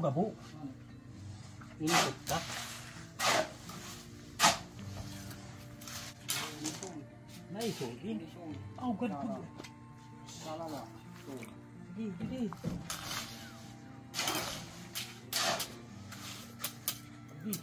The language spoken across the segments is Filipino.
gabo. Inipot ka. Naisod din. Oh, ganda. Salala. Sige, sige. Sige.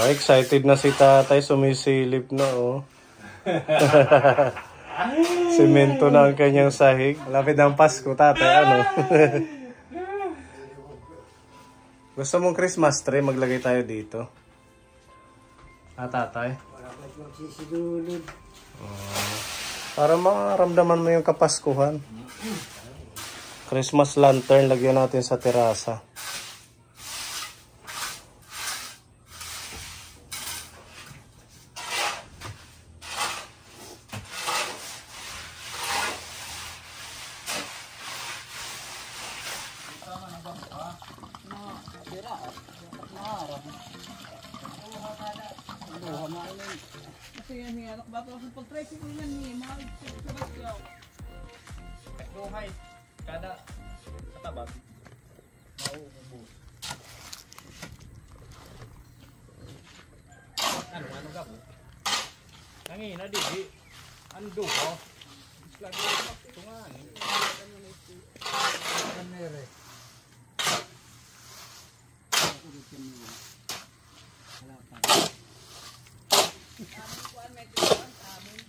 Excited na si tatay, sumisilip na oh. Semento na ang kanyang sahig. Malapit ang Pasko, tatay, ano? Gusto mong Christmas tree, maglagay tayo dito. Ah, tatay? Para maramdaman mo yung kapaskuhan. Christmas lantern, lagyan natin sa terasa. Kada katabag mauubos. Ano? Nangina di. Ando ko. Lagi ito nga. Kamere. Wala pa. Kuan may kuan amon.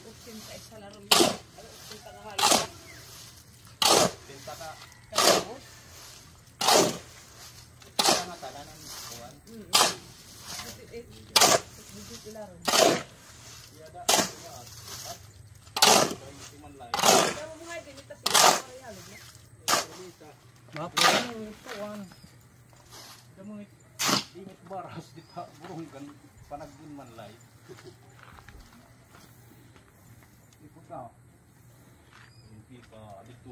Uksin sa isa laro. Uksin ka halo. Pinta ka. Tapos Nga talanan kuan. dito laro. Yada. Tumanlay. Pero mo nga din ita sila para yalo na. Tuwan. Damong init baras di pa burong kan panagdun man lay. Ipot ka. Hindi pa dito.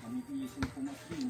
Panipisin ko mas din.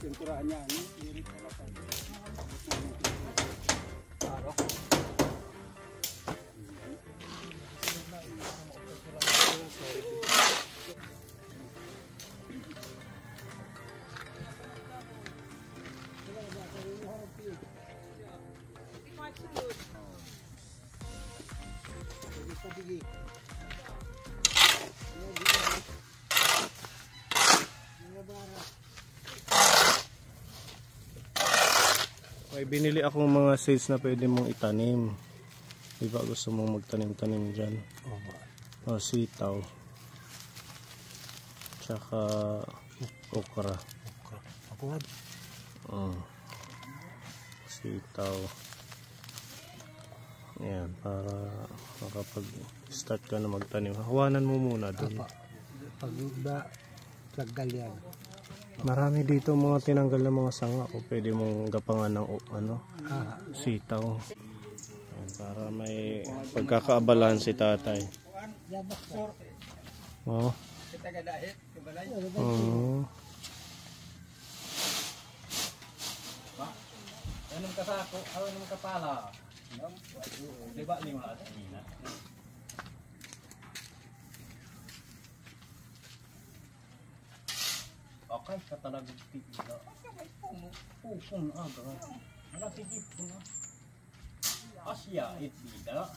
Pinturaan niya, ano? Lirik pala pa. May binili akong mga seeds na pwede mong itanim. Di ba gusto mong magtanim-tanim dyan? O sitaw. Tsaka okra. Ako Sitaw. Ayan, para makapag-start ka na magtanim. Hawanan mo muna dun. pag ba taggal yan. Marami dito mga tinanggal na mga sanga o pwede mong gapangan ng sitaw. Ayan, para may pagkakaabalahan si tatay. Oh. Anong kasako? Anong kapala? Di ba lima at ina? Okay, katalagang pipila. Pupong aga. Wala sige po na. Asya, itbida.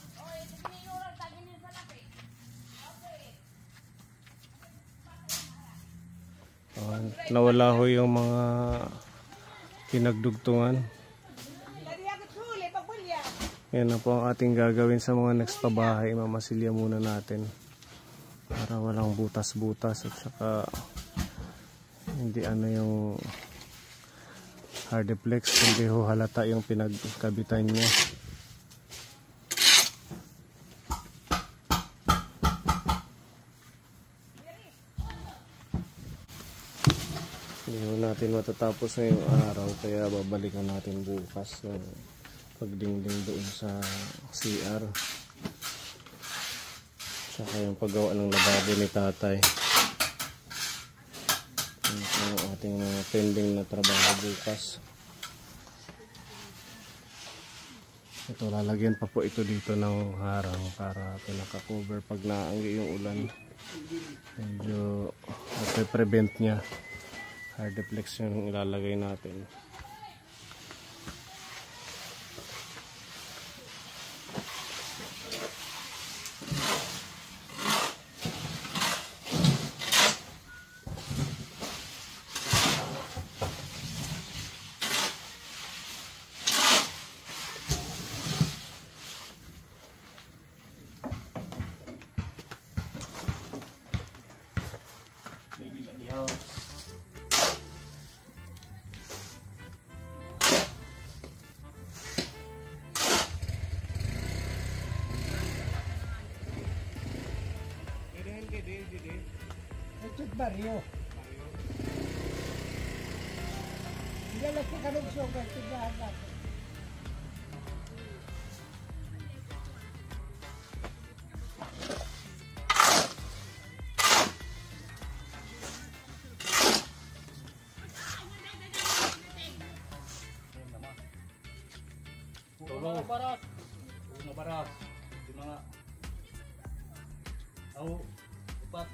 Nawala ho yung mga pinagdugtungan. Yan na po ang ating gagawin sa mga next pabahay. Mamasilya muna natin para walang butas-butas at saka hindi yung hardiplex, hindi ho halata yung pinagkabitan niya. Hindi ho natin matatapos ngayong araw, kaya babalikan natin bukas pagdingding doon sa CR. Tsaka yung paggawa ng lababo ni tatay. Ito yung ating mga pending na trabaho bukas. Ito, lalagyan pa po ito dito ng harang para pinaka-cover pag naanggi yung ulan. Medyo prevent niya. Hardeplex yung ilalagay natin. Ito baryo. Hindi lang ka kanong sugar, tiglahan natin. Tulong baras. Tulong baras. Di mga upat. Upat.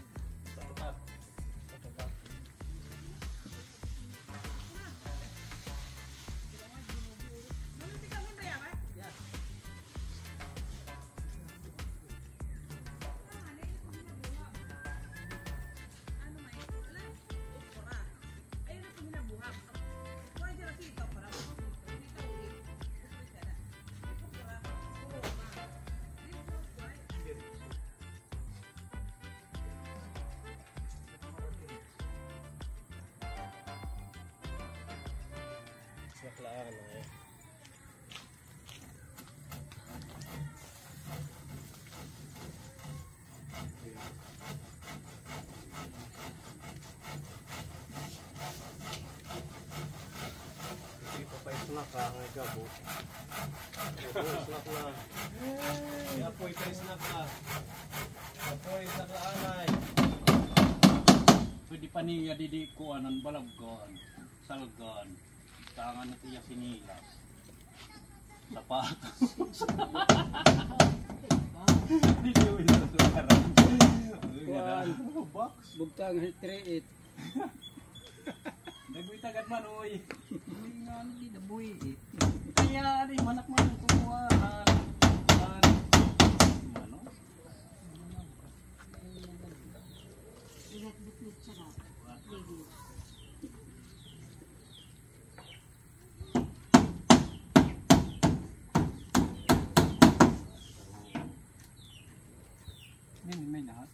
Upat. Snack ka, ngay gabo. Snack na. Apoy tayo snack na. Apoy snack na anay. Pwede pa niya didikuan ng balaggan, salgan, tangan na tiya sinilas. Sapatos. Dito yun sa sukaran. Box. Bugtang 3-8. Nagbuy tagad man, uy. Hindi nga, hindi nabuy. Kaya, di, manak man yung kumuhaan. Ano? May nahat.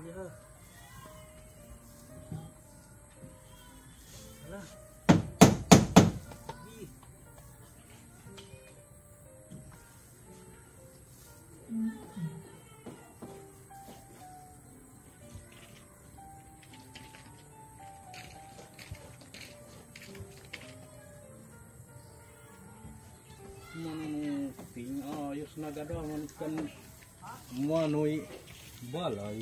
Yeah. Hala. Manong ting ayos na gadaman kan manoy balay.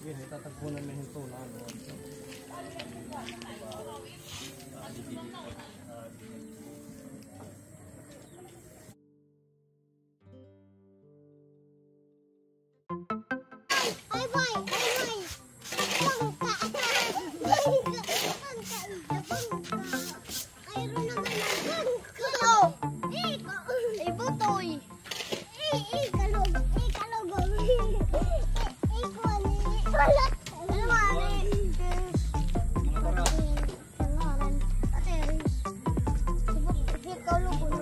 Yan, itatagpunan na hinto na ano. Ay, boy! Ay, boy! Bangka! Bangka! Mayroon naman ang bangka! Ibutoy! Kalog! Kalog! Ikwani! Kalat! Alwarin! Alwarin! Ateris! Ikaw lugo!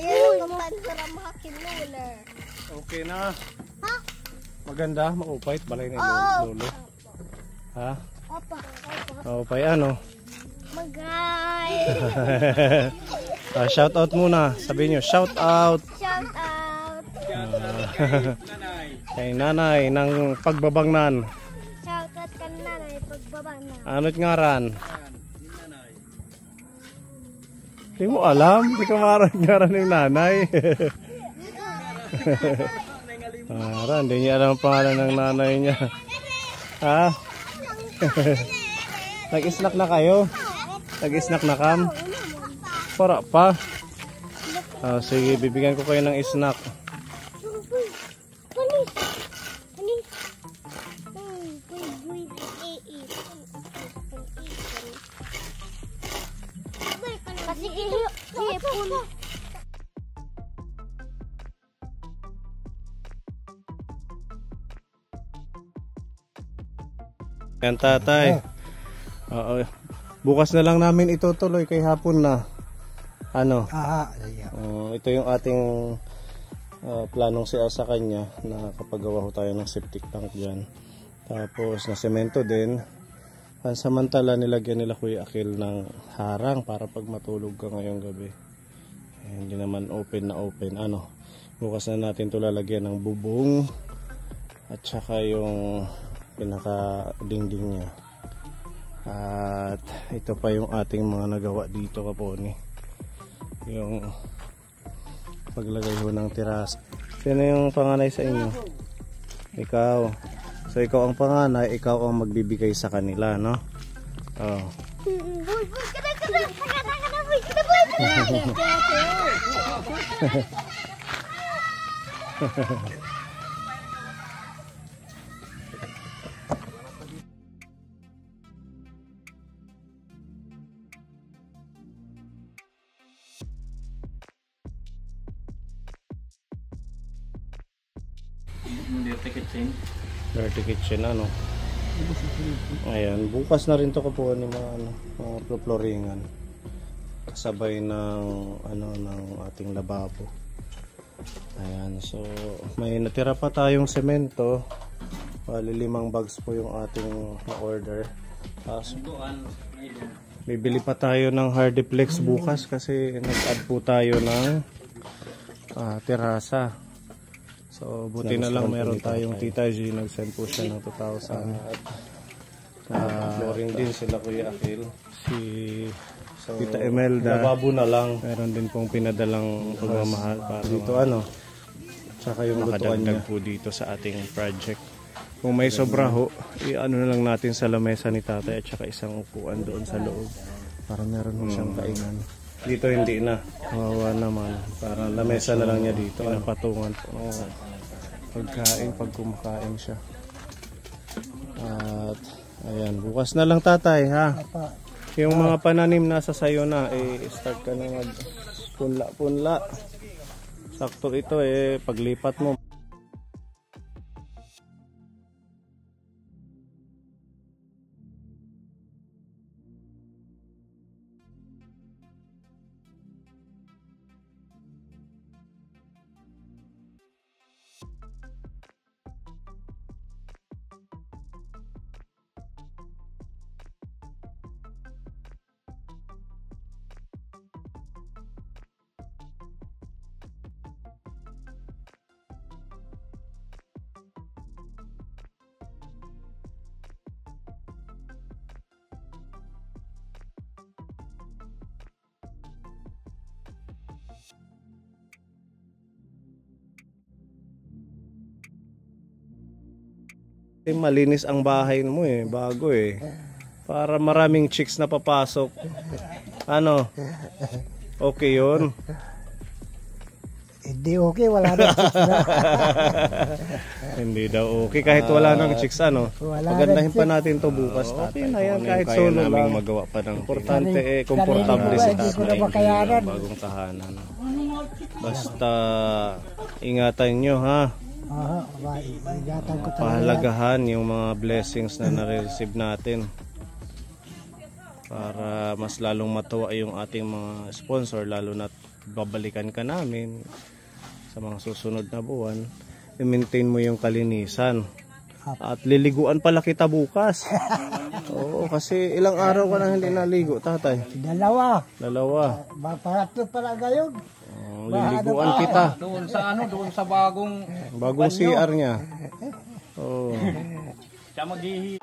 Ayun, para makakinuler. Okay na. Ha? Maganda, maupait, balay na Oo. yung lolo. Ha? Opa, opa. Maupay ano? Magay. Shout out muna. Sabihin nyo, shout out. Shout out. Kay nanay ng pagbabangnan. Shout out ka na na pagbaba na. Ano't ngaran? Hindi mo alam. Hindi ka ngaran ng nanay. Hindi niya alam ang pangalan ng nanay niya. Ha? Nag-snack na kayo? Nag-snack na kam? Para pa. Sige, bibigyan ko kayo ng snack. Kasi ipon. Yan tatay. Oo. Bukas na lang namin itutuloy kay hapon na. Ano? Ito yung ating planong sa kanya na kapagawa ho tayo ng septic tank dyan. Tapos na semento din. Pansamantala nilagyan nila Kuya Akil ng harang para pag matulog ka ngayong gabi. Hindi naman open na open. Ano? Bukas na natin ito lalagyan ng bubong at saka yung pinaka dingding niya. At ito pa yung ating mga nagawa dito kaponi. Yung paglagay ho ng terasa. Sino yung panganay sa inyo? Ikaw. So ikaw ang panganay, ikaw ang magbibigay sa kanila, no? Oh. Dirty kitchen, ano? Ayan, bukas na rin to kapuan ng mga floringan. Kasabay ng ng ating lababo. Ayan, so may natira pa tayong semento. Bali 5 bags po yung ating na-order. Tapos bibili pa tayo ng Hardiplex bukas kasi nag-add po tayo ng terasa. So buti na lang meron tayong Tita G, nag-send po siya ng 2,000. Flooring din sila Kuya Akil. Si Tita Imelda, lababo na lang. Meron din pong pinadalang pagmamahal para dito tsaka yung lutuan niya po dito sa ating project. Kung may sobra ho, na lang natin sa lamesa ni Tatay at saka isang upuan doon sa loob para meron ho siyang kainan. Dito hindi na, kawawa naman, para lamesa na lang niya dito, patungan po pagkain pag kumakain siya. At ayan, bukas na lang Tatay, ha? Yung mga pananim nasa sayo na, start ka na mag-punla-punla. Sakto ito paglipat mo. Malinis ang bahay mo bago para maraming chicks na papasok. Ano? Okay yun? Hindi okay, wala nang chicks na. Hindi daw okay kahit wala nang chicks, ano? Pagandahin pa natin to bukas. Okay na yan kahit solo lang. Magawa pa ng importante komportable si Tatay yung bagong tahanan. Basta ingatan nyo, ha? Pahalagahan yung mga blessings na nare-receive natin para mas lalong matuwa yung ating mga sponsor, lalo na babalikan ka namin sa mga susunod na buwan. I-maintain mo yung kalinisan at liliguan pala kita bukas. Oo, kasi ilang araw ka na hindi naligo, Tatay? Dalawa. Paratlo pala ngayon. Liliguan kita. Doon sa bagong CR niya. Oh. Siya maghihi.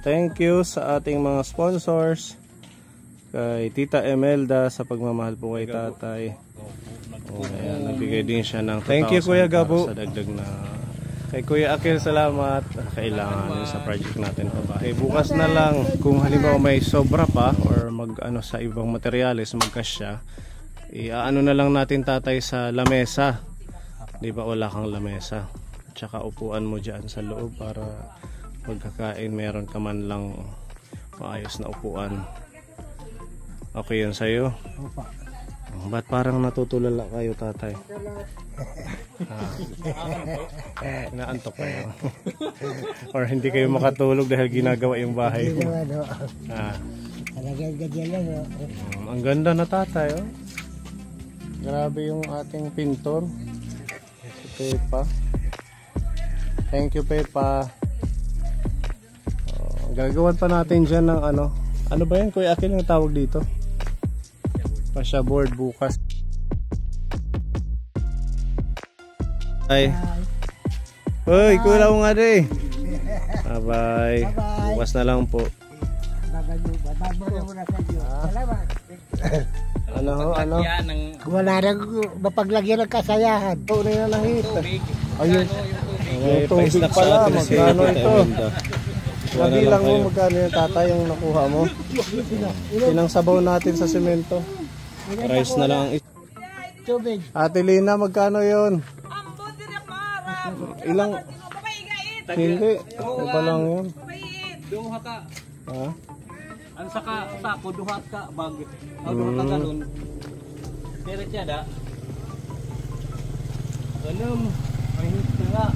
Thank you sa ating mga sponsors, kay Tita Imelda sa pagmamahal po kay Tatay. Ayan, nagbigay din siya ng 2,000. Thank you Kuya Gabo sa dagdag na. Kay Kuya Akil, salamat. Kailangan sa project natin. Okay, bukas na lang kung halimbawa may sobra pa or sa ibang materyales magkasya, iaano na lang natin Tatay sa lamesa. Di ba wala kang lamesa? Tsaka upuan mo dyan sa loob para pagkakain meron ka man lang maayos na upuan. Okay yun sa'yo? Opa. Ba't parang natutulala kayo, Tatay? Naantok kayo. Or hindi kayo makatulog dahil ginagawa yung bahay mo. Ang ganda na, Tatay. Grabe yung ating pintor. Si Pepa. Thank you, Pepa. Gagawan pa natin dyan ng ano. Ano ba yan, Kuya Akil, yung tawag dito? Pasya board bukas. Ay. Hoy, kulaw nga din. Bye-bye. Bukas na lang po. Ano ho, ano? Yan ng Wala nang mapaglagyan ng kasayahan. Ito na yung nahit. tubig. Ayun. Yung tubig. May tubig pala. Magkano ito? Nabilang mo magkano yung tatay yung nakuha mo? Inang sabaw natin sa semento. Rice na lang. Tubig. Ate Lina, magkano yun? Ambo direk marap. Ilang? Mabaigain. Hindi. Ano pa lang yun? Mabait. Duha ka. Ha? Ang saka sako duha ka bag. Duha ka galon. Pero siya da. Alam, mahit na nga.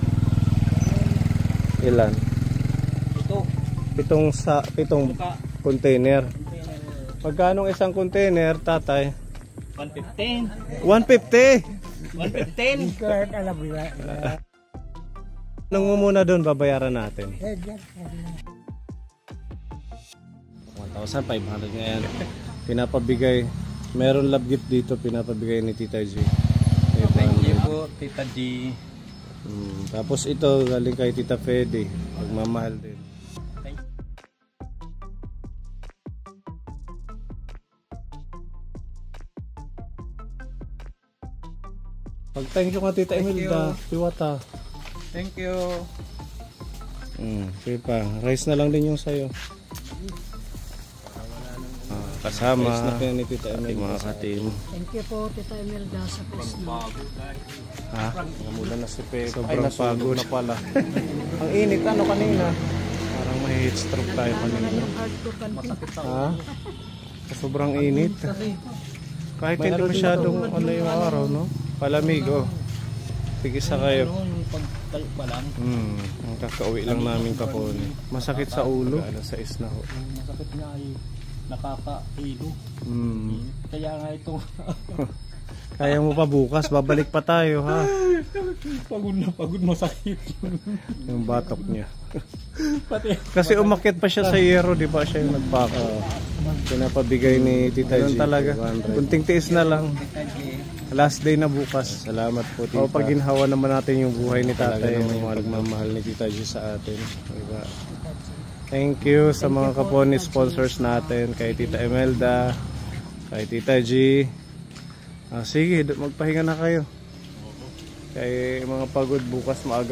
Ilan? Ito. Pitong Ka. container. Magkano isang container, tatay? 115. 150! 115. Kahit alam mo na. Nung mo muna doon, babayaran natin. 1,500 ngayon. Pinapabigay. Meron love gift dito, pinapabigay ni Tita G. Thank you po, Tita G. Tapos ito, galing kay Tita Fede. Pagmamahal din. Pag-thank you ka Tita Imelda. Piwata. Thank you. Sige pa. Rice na lang din yung sayo. Kasama. Rice na kaya ni Tita Imelda. Mga ka-team. Thank you po, Tita Imelda, sa Krishna. Ha? Mula na si Pepe. Sobrang pagod na pala. Ang init ano kanina? Parang may heat stroke tayo kanina. Ha? Sobrang init. Kahit hindi masyadong ano yung araw, no? Palamig, oh. Tigisa kayo. Pagtayo pa lang. Ang kakauwi lang namin kapon. Masakit sa ulo. Alas 6 na ho. Masakit nga ay nakakailo. Kaya nga ito. Kaya mo pa bukas, babalik pa tayo ha. Pagod masakit. Yung batok niya. Pati. Kasi umakyat pa siya sa yero, di ba siya yung nagpaka. Pinapabigay ni Tita G. Talaga. Kunting tiis na lang. Last day na bukas. Salamat po Tita. O pag ginhawa naman natin yung buhay ni tatay, yung magmamahal ni Tita G sa atin. Diba? Thank you sa mga kaponi sponsors natin, kay Tita Imelda, kay Tita G. Sige, magpahinga na kayo. Kay mga pagod bukas maaga.